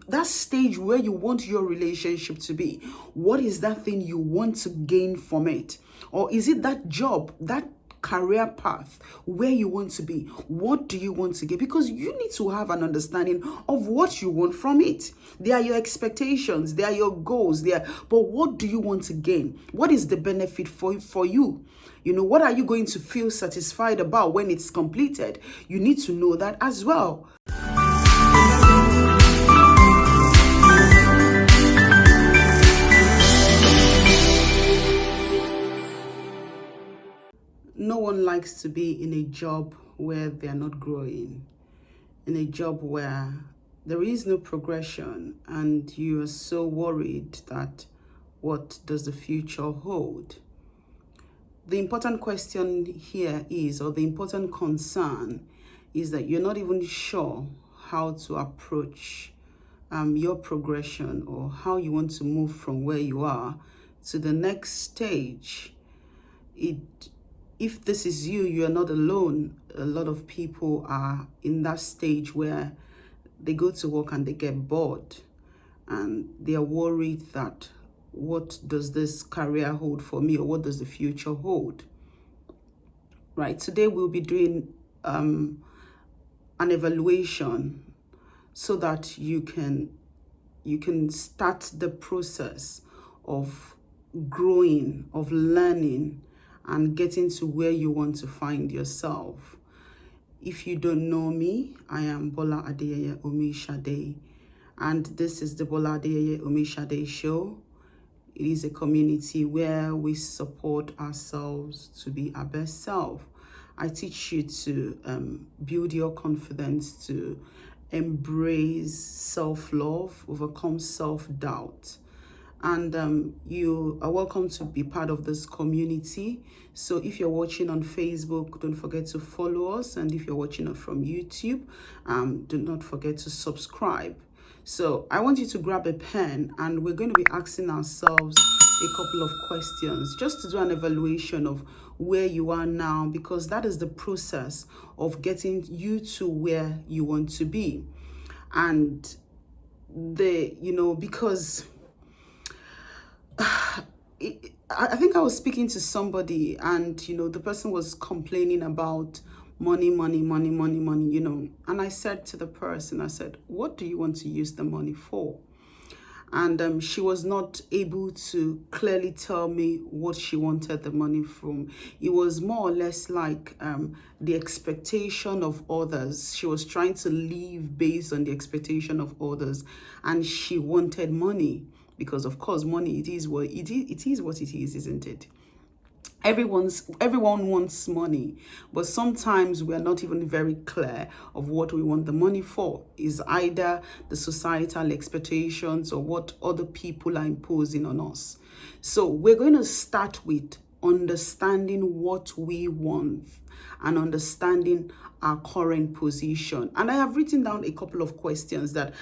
that stage where you want your relationship to be. What is that thing you want to gain from it? Or is it that job, that career path where you want to be? What do you want to get? Because you need to have an understanding of what you want from it. They are your expectations, they are your goals, but what do you want to gain? What is the benefit for you? What are you going to feel satisfied about when it's completed? You need to know that as well. No one likes to be in a job where they are not growing, in a job where there is no progression, and you are so worried that what does the future hold? The important question here is, or the important concern is that you're not even sure how to approach your progression, or how you want to move from where you are to the next stage. If this is you, you are not alone. A lot of people are in that stage where they go to work and they get bored, and they are worried that what does this career hold for me, or what does the future hold? Right, today we'll be doing an evaluation so that you can start the process of growing, of learning, and getting to where you want to find yourself. If you don't know me, I am Bola Adeyeye Omishade, and this is the Bola Adeyeye Omishade Show. It is a community where we support ourselves to be our best self. I teach you to build your confidence, to embrace self-love, overcome self-doubt. And you are welcome to be part of this community. So if you're watching on Facebook, don't forget to follow us. And if you're watching it from YouTube, do not forget to subscribe. So I want you to grab a pen, and we're going to be asking ourselves a couple of questions just to do an evaluation of where you are now, because that is the process of getting you to where you want to be. And because I think I was speaking to somebody, and the person was complaining about money, and I said to the person, I said, what do you want to use the money for? And she was not able to clearly tell me what she wanted the money from. It was more or less like the expectation of others. She was trying to live based on the expectation of others, and she wanted money because, of course, money, it is what it is, isn't it? Everyone wants money, but sometimes we are not even very clear of what we want the money for. Is either the societal expectations or what other people are imposing on us. So we're going to start with understanding what we want and understanding our current position. And I have written down a couple of questions that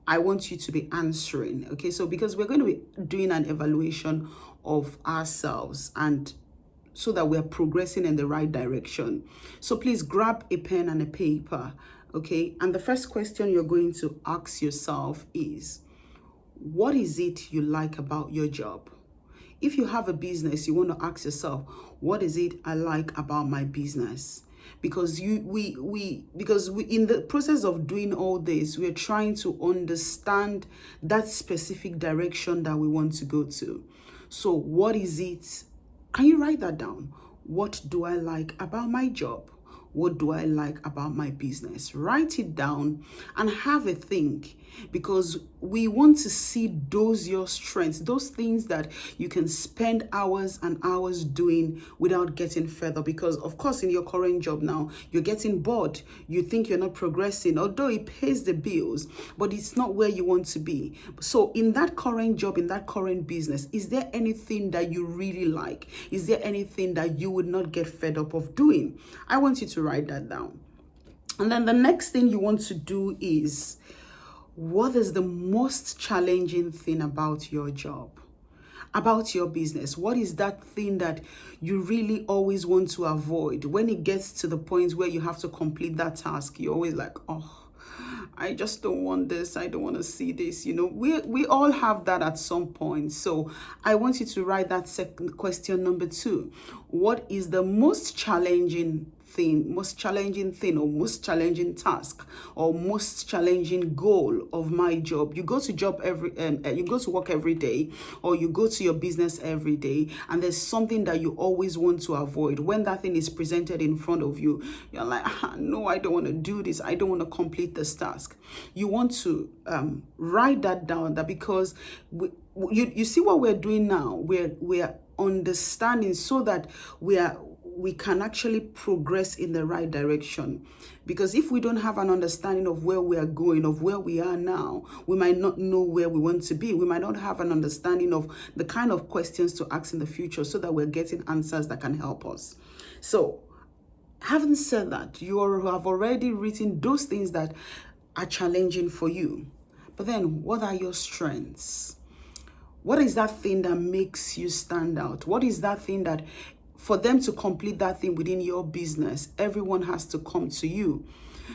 I want you to be answering. Okay, so because we're going to be doing an evaluation of ourselves, and so that we're progressing in the right direction. So please grab a pen and a paper, okay? And the first question you're going to ask yourself is, what is it you like about your job? If you have a business, you want to ask yourself, what is it I like about my business? Because we in the process of doing all this, we're trying to understand that specific direction that we want to go to. So what is it? Can you write that down? What do I like about my job? What do I like about my business? Write it down and have a think, because we want to see those your strengths, those things that you can spend hours and hours doing without getting further. Because of course, in your current job now, you're getting bored. You think you're not progressing, although it pays the bills, but it's not where you want to be. So in that current job, in that current business, is there anything that you really like? Is there anything that you would not get fed up of doing? I want you to write that down. And then the next thing you want to do is, what is the most challenging thing about your job, about your business? What is that thing that you really always want to avoid? When it gets to the point where you have to complete that task, you're always like, oh, I just don't want this. I don't want to see this. We all have that at some point. So I want you to write that second question, number 2. What is the most challenging thing, or most challenging task, or most challenging goal of my job? You go to you go to work every day, or you go to your business every day, and there's something that you always want to avoid. When that thing is presented in front of you, you're like, no, I don't want to do this. I don't want to complete this task. You want to write that down, that because you see what we're doing now. We're understanding so that we can actually progress in the right direction. Because if we don't have an understanding of where we are going, of where we are now, we might not know where we want to be. We might not have an understanding of the kind of questions to ask in the future, so that we're getting answers that can help us. So, having said that, you have already written those things that are challenging for you. But then, what are your strengths? What is that thing that makes you stand out? What is that thing that, for them to complete that thing within your business, everyone has to come to you?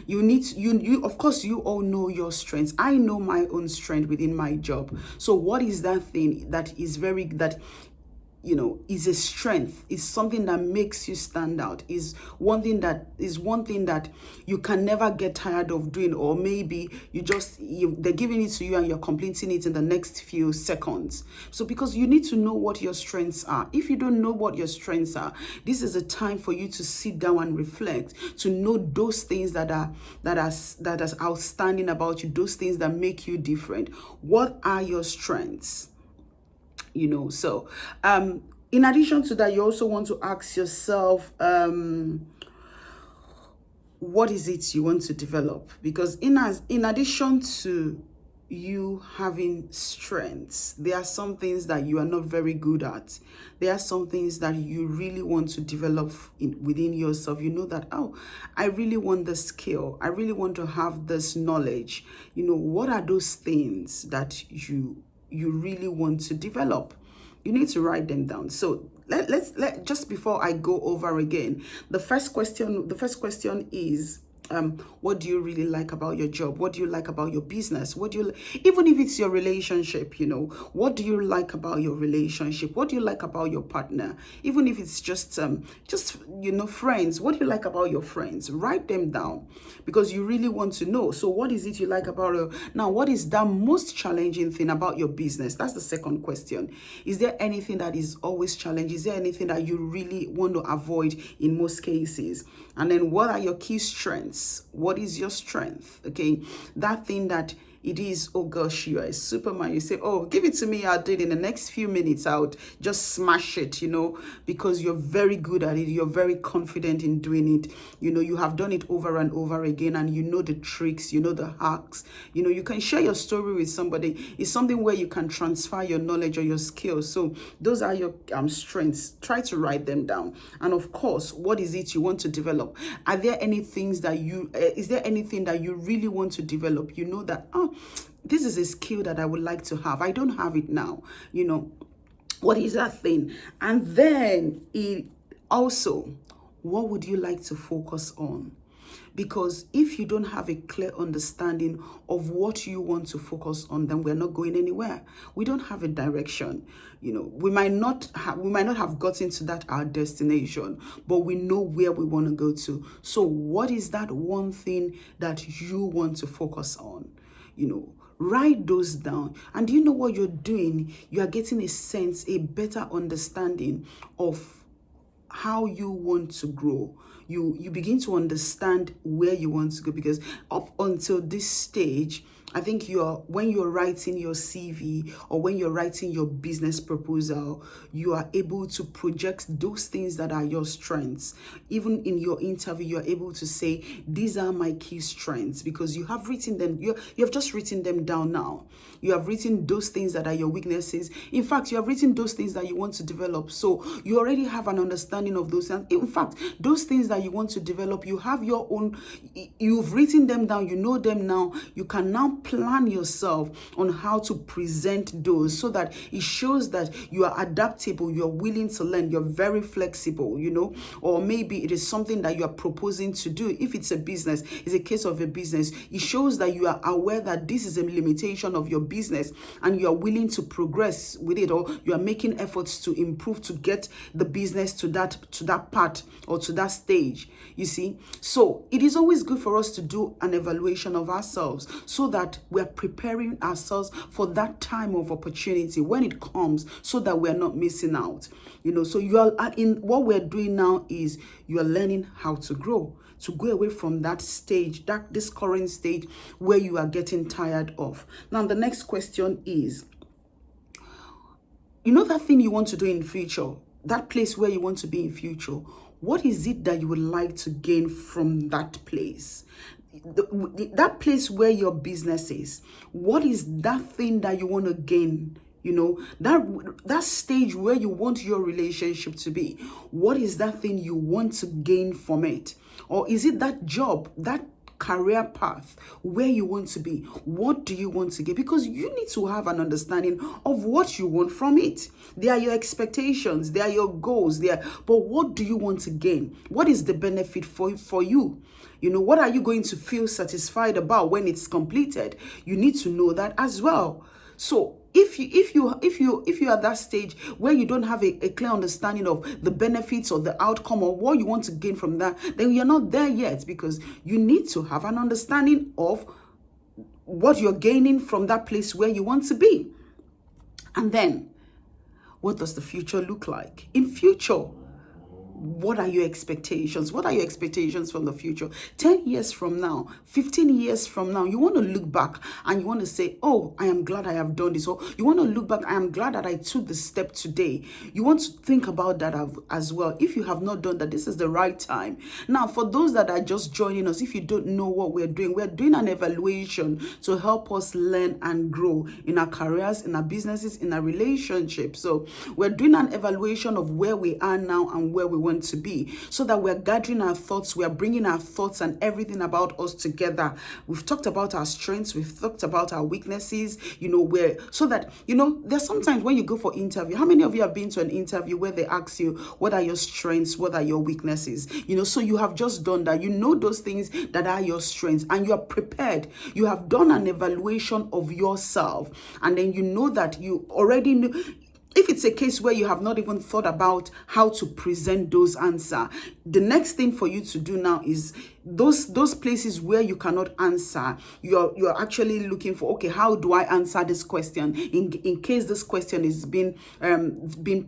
You need to, you of course, you all know your strengths. I know my own strength within my job. So what is that thing that is is a strength, is something that makes you stand out, is one thing that you can never get tired of doing, or maybe they're giving it to you and you're completing it in the next few seconds. So because you need to know what your strengths are. If you don't know what your strengths are, this is a time for you to sit down and reflect, to know those things that are outstanding about you, those things that make you different. What are your strengths? So in addition to that, you also want to ask yourself, what is it you want to develop? Because in addition to you having strengths, there are some things that you are not very good at. There are some things that you really want to develop within yourself. You know that, I really want the skill. I really want to have this knowledge. What are those things that you really want to develop? You need to write them down. So let's just before I go over again, the first question is, what do you really like about your job? What do you like about your business? Even if it's your relationship, what do you like about your relationship? What do you like about your partner? Even if it's just friends, what do you like about your friends? Write them down, because you really want to know. So what is it you like about now? What is the most challenging thing about your business? That's the second question. Is there anything that is always challenging? Is there anything that you really want to avoid in most cases? And then, what are your key strengths? What is your strength? Okay, that thing that it is, oh gosh, you are a Superman. You say, oh, give it to me. I'll do it in the next few minutes. I would just smash it, because you're very good at it. You're very confident in doing it. You have done it over and over again, and you know the tricks, the hacks. You can share your story with somebody. It's something where you can transfer your knowledge or your skills. So those are your strengths. Try to write them down. And of course, what is it you want to develop? Are there any things that is there anything that you really want to develop? You know that, this is a skill that I would like to have. I don't have it now. What is that thing? And then what would you like to focus on? Because if you don't have a clear understanding of what you want to focus on, then we're not going anywhere. We don't have a direction. We might not have gotten to that our destination, but we know where we want to go to. So what is that one thing that you want to focus on? Write those down. And do you know what you're doing? You are getting a better understanding of how you want to grow. You begin to understand where you want to go, because up until this stage, I think when you're writing your CV or when you're writing your business proposal, you are able to project those things that are your strengths. Even in your interview, you're able to say, these are my key strengths, because you have written them. You have just written them down now. You have written those things that are your weaknesses. In fact, you have written those things that you want to develop. So you already have an understanding of those. And in fact, those things that you want to develop, you have your own, you've written them down, you know them now. You can now plan yourself on how to present those so that it shows that you are adaptable, you're willing to learn, you're very flexible, or maybe it is something that you are proposing to do. If it's a business, it's a case of a business, it shows that you are aware that this is a limitation of your business and you are willing to progress with it, or you are making efforts to improve to get the business to that part or to that stage. You see, so it is always good for us to do an evaluation of ourselves so that we are preparing ourselves for that time of opportunity when it comes, so that we are not missing out. So you are in what we're doing now is you are learning how to grow, to go away from that stage, this current stage where you are getting tired of. Now, the next question is, that thing you want to do in future, that place where you want to be in future, what is it that you would like to gain from that place? That place where your business is, what is that thing that you want to gain? That stage where you want your relationship to be, what is that thing you want to gain from it? Or is it that job, that career path where you want to be? What do you want to get? Because you need to have an understanding of what you want from it. They are your expectations, they are your goals, but what do you want to gain? What is the benefit for you? What are you going to feel satisfied about when it's completed? You need to know that as well. So if you are at that stage where you don't have a clear understanding of the benefits or the outcome or what you want to gain from that, then you're not there yet, because you need to have an understanding of what you're gaining from that place where you want to be. And then, what does the future look like? In future, what are your expectations? What are your expectations from the future? 10 years from now, 15 years from now, you want to look back and you want to say, oh, I am glad I have done this. Or you want to look back, I am glad that I took the step today. You want to think about that as well. If you have not done that, this is the right time. Now, for those that are just joining us, if you don't know what we're doing an evaluation to help us learn and grow in our careers, in our businesses, in our relationships. So we're doing an evaluation of where we are now and where we want to be, so that we're gathering our thoughts, we're bringing our thoughts and everything about us together. We've talked about our strengths, we've talked about our weaknesses, so that, there's sometimes when you go for interview, how many of you have been to an interview where they ask you, what are your strengths, what are your weaknesses? So you have just done that. Those things that are your strengths and you are prepared. You have done an evaluation of yourself, and then you know that you already know. If it's a case where you have not even thought about how to present those answers, the next thing for you to do now is those places where you cannot answer, you're actually looking for, okay, how do I answer this question in case this question is being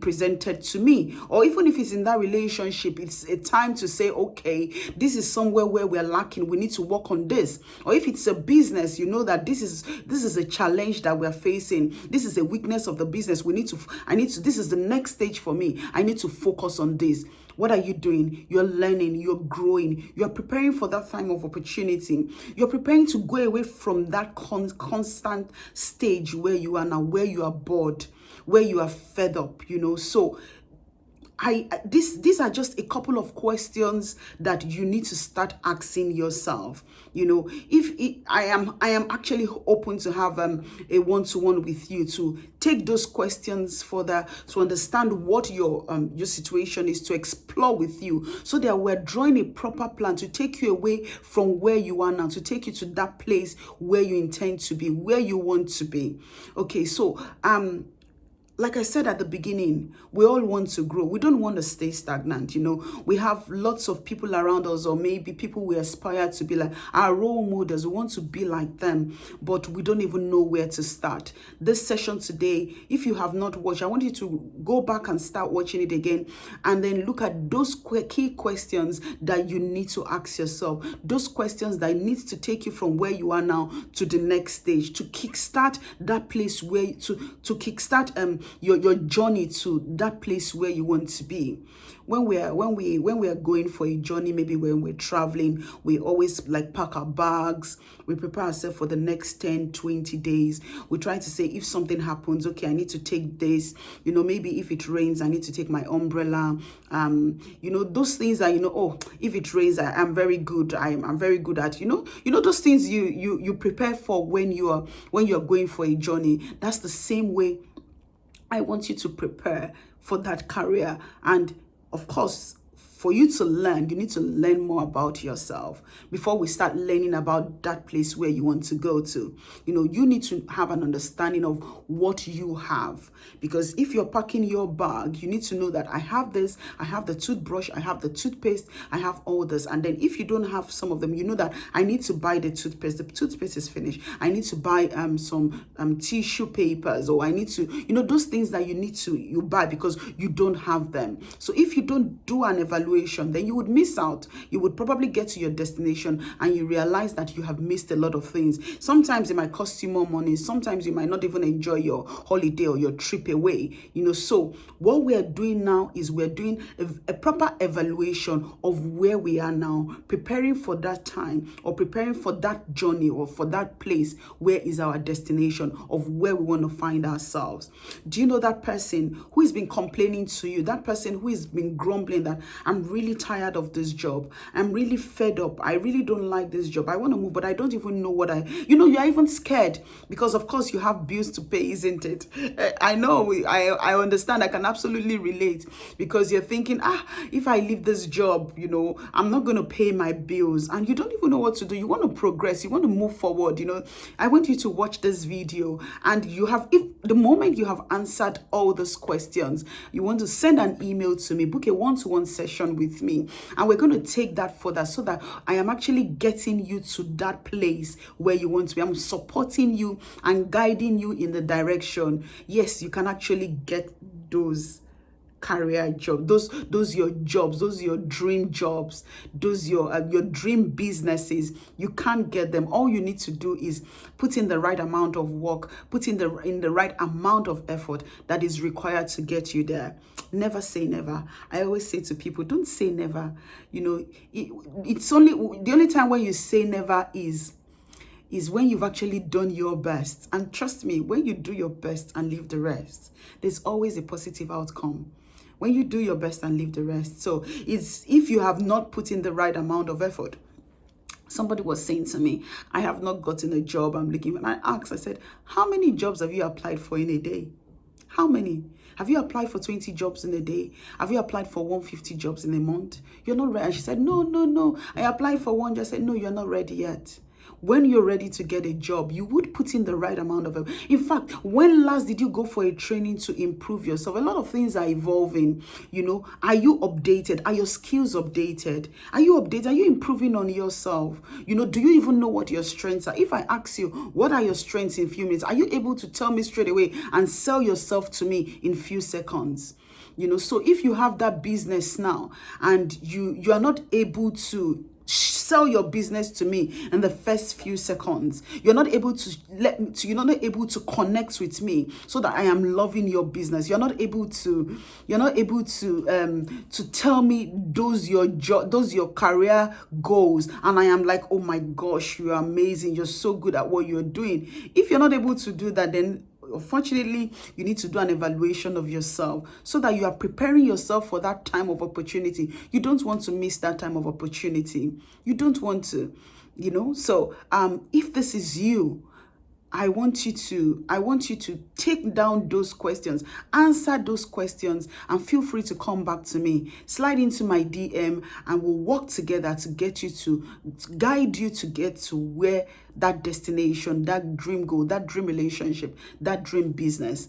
presented to me? Or even if it's in that relationship, it's a time to say, okay, this is somewhere where we're lacking, we need to work on this. Or if it's a business, you know that this is a challenge that we're facing, this is a weakness of the business, this is the next stage for me, I need to focus on this. What are you doing? You're learning, you're growing, you're preparing for that time of opportunity. You're preparing to go away from that constant stage where you are now, where you are bored, where you are fed up, So these are just a couple of questions that you need to start asking yourself. I am actually open to have a one-to-one with you to take those questions further, to understand what your situation is, to explore with you, so that we're drawing a proper plan to take you away from where you are now, to take you to that place where you intend to be, where you want to be. Okay, so like I said at the beginning, we all want to grow. We don't want to stay stagnant. We have lots of people around us, or maybe people we aspire to be like, our role models. We want to be like them, but we don't even know where to start. This session today, if you have not watched, I want you to go back and start watching it again, and then look at those key questions that you need to ask yourself. Those questions that need to take you from where you are now to the next stage, to kickstart that place where to kickstart your journey to that place where you want to be. When we are going for a journey, maybe when we're traveling, we always like pack our bags, we prepare ourselves for the next 10-20 days. We try to say, if something happens, okay, I need to take this, maybe if it rains, I need to take my umbrella. Those things that, oh, if it rains, I'm very good. I'm very good at, those things you prepare for when you're going for a journey. That's the same way I want you to prepare for that career. And of course, for you to learn, you need to learn more about yourself before we start learning about that place where you want to go to. You need to have an understanding of what you have. Because if you're packing your bag, you need to know that I have this, I have the toothbrush, I have the toothpaste, I have all this. And then if you don't have some of them, you know that I need to buy the toothpaste. The toothpaste is finished. I need to buy some tissue papers, or I need to, those things that you buy because you don't have them. So if you don't do an evaluation, then you would miss out. You would probably get to your destination and you realize that you have missed a lot of things. Sometimes it might cost you more money. Sometimes you might not even enjoy your holiday or your trip away. So what we are doing now is we're doing a proper evaluation of where we are now, preparing for that time, or preparing for that journey, or for that place where is our destination of where we want to find ourselves. Do you know that person who has been complaining to you, that person who has been grumbling that I'm really tired of this job, I'm really fed up, I really don't like this job, I want to move, but I don't even know what you're even scared because of course you have bills to pay, isn't it? I know, I understand, I can absolutely relate, because you're thinking, if I leave this job, I'm not going to pay my bills, and you don't even know what to do. You want to progress, you want to move forward. I want you to watch this video, and if the moment you have answered all these questions, you want to send an email to me, book a one-to-one session with me, and we're going to take that further so that I am actually getting you to that place where you want to be. I'm supporting you and guiding you in the direction. Yes, you can actually get those career jobs, those your jobs, those your dream jobs, those your dream businesses. You can't get them. All you need to do is put in the right amount of work, put in the right amount of effort that is required to get you there. Never say never. I always say to people, don't say never. It's only the only time when you say never is when you've actually done your best. And trust me, when you do your best and leave the rest, there's always a positive outcome. When you do your best and leave the rest. So it's if you have not put in the right amount of effort. Somebody was saying to me, I have not gotten a job, I'm looking. And I asked, I said, how many jobs have you applied for in a day? How many? Have you applied for 20 jobs in a day? Have you applied for 150 jobs in a month? You're not ready. And she said, no. I applied for one. I said, no, you're not ready yet. When you're ready to get a job, you would put in the right amount of effort. In fact, when last did you go for a training to improve yourself? A lot of things are evolving. Are you updated? Are your skills updated? Are you updated? Are you improving on yourself? Do you even know what your strengths are? If I ask you, what are your strengths in a few minutes? Are you able to tell me straight away and sell yourself to me in few seconds? So if you have that business now and you are not able to sell your business to me in the first few seconds, you're not able to connect with me so that I am loving your business. You're not able to tell me those your career goals, and I am like, oh my gosh, you're amazing, you're so good at what you're doing. If you're not able to do that, then unfortunately, you need to do an evaluation of yourself so that you are preparing yourself for that time of opportunity. You don't want to miss that time of opportunity. You don't want to, So if this is you, I want you to take down those questions, answer those questions, and feel free to come back to me. Slide into my DM and we'll work together to guide you to get to where that destination, that dream goal, that dream relationship, that dream business.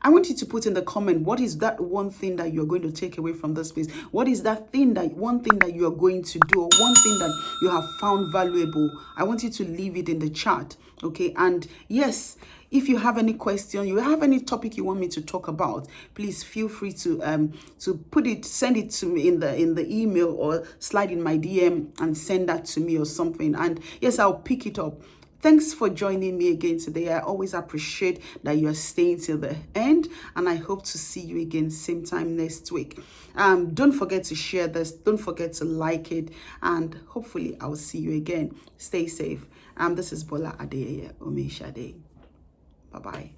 I want you to put in the comment, what is that one thing that you're going to take away from this place? What is that one thing that you're going to do, or one thing that you have found valuable? I want you to leave it in the chat, okay? And yes, if you have any question, you have any topic you want me to talk about, please feel free to send it to me in the email, or slide in my DM and send that to me or something. And yes, I'll pick it up. Thanks for joining me again today. I always appreciate that you are staying till the end, and I hope to see you again same time next week. Don't forget to share this. Don't forget to like it, and hopefully I'll see you again. Stay safe. This is Bola Adeyeye Omeshade. Bye-bye.